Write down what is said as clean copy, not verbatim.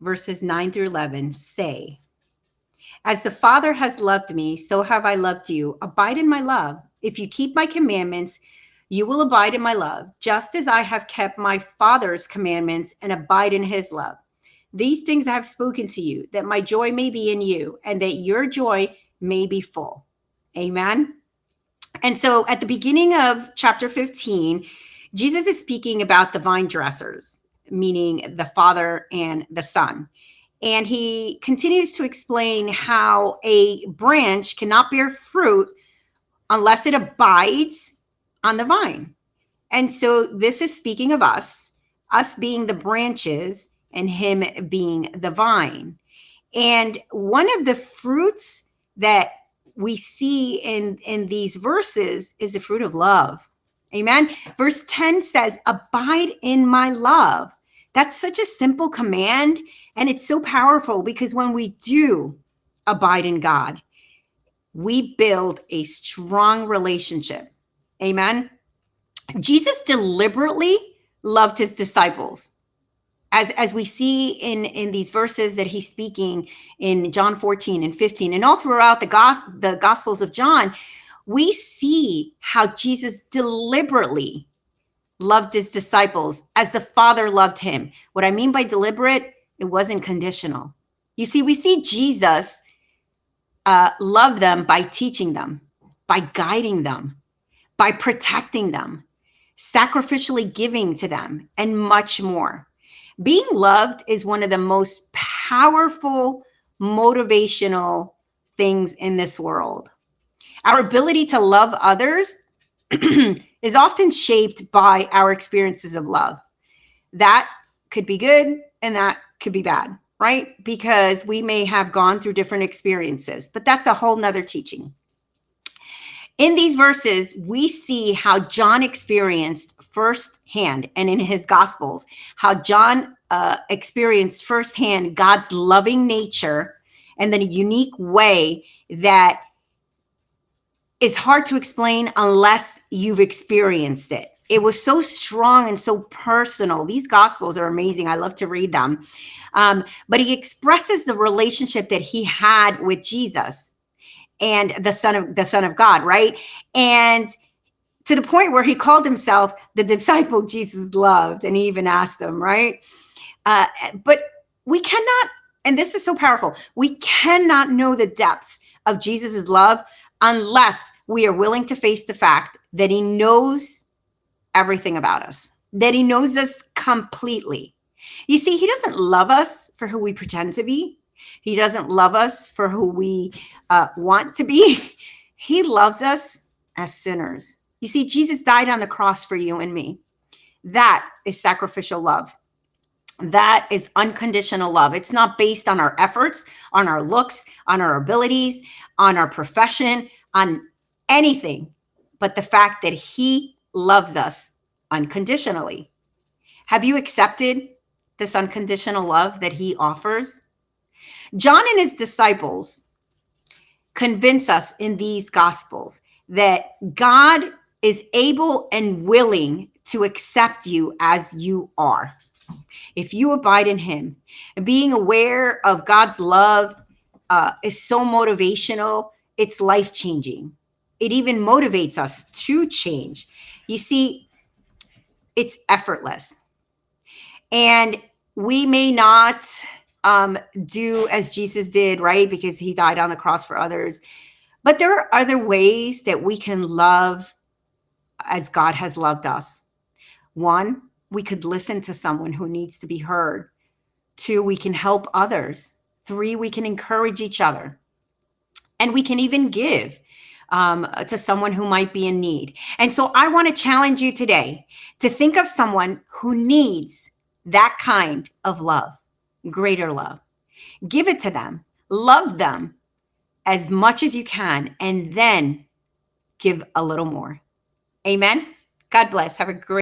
verses 9 through 11 say, "As the Father has loved me, so have I loved you. Abide in my love. If you keep my commandments, you will abide in my love, just as I have kept my Father's commandments and abide in his love. These things I have spoken to you, that my joy may be in you, and that your joy may be full." Amen. And so at the beginning of chapter 15, Jesus is speaking about the vine dressers, meaning the Father and the Son. And he continues to explain how a branch cannot bear fruit unless it abides on the vine. And so this is speaking of us being the branches and him being the vine. And one of the fruits that we see in these verses is the fruit of love. Amen. Verse 10 says, "Abide in my love." That's such a simple command. And it's so powerful because when we do abide in God, we build a strong relationship. Amen. Jesus deliberately loved his disciples. As we see in these verses that he's speaking in John 14 and 15 and all throughout the Gospels of John, we see how Jesus deliberately loved his disciples as the Father loved him. What I mean by deliberate, it wasn't conditional. You see, we see Jesus love them by teaching them, by guiding them, by protecting them, sacrificially giving to them, and much more. Being loved is one of the most powerful motivational things in this world. Our ability to love others is often shaped by our experiences of love. That could be good and that could be bad, right? Because we may have gone through different experiences, but that's a whole nother teaching. In these verses, we see how John experienced firsthand, and in his Gospels, how John experienced firsthand God's loving nature and the unique way that is hard to explain unless you've experienced it. It was so strong and so personal. These Gospels are amazing. I love to read them. But he expresses the relationship that he had with Jesus and the Son of God, right? And to the point where he called himself the disciple Jesus loved, and he even asked them, right? But we cannot, and this is so powerful, we cannot know the depths of Jesus's love unless we are willing to face the fact that he knows everything about us, that he knows us completely. You see, he doesn't love us for who we pretend to be. He doesn't love us for who we want to be. He loves us as sinners. You see, Jesus died on the cross for you and me. That is sacrificial love. That is unconditional love. It's not based on our efforts, on our looks, on our abilities, on our profession, on anything, but the fact that he loves us unconditionally. Have you accepted this unconditional love that he offers? John and his disciples convince us in these Gospels that God is able and willing to accept you as you are. If you abide in him, and being aware of God's love is so motivational, it's life-changing. It even motivates us to change. You see, it's effortless. And we may not do as Jesus did, right? Because he died on the cross for others. But there are other ways that we can love as God has loved us. One, we could listen to someone who needs to be heard. Two, we can help others. Three, we can encourage each other. And we can even give to someone who might be in need. And so I want to challenge you today to think of someone who needs that kind of love, greater love. Give it to them. Love them as much as you can, and then give a little more. Amen. God bless. Have a great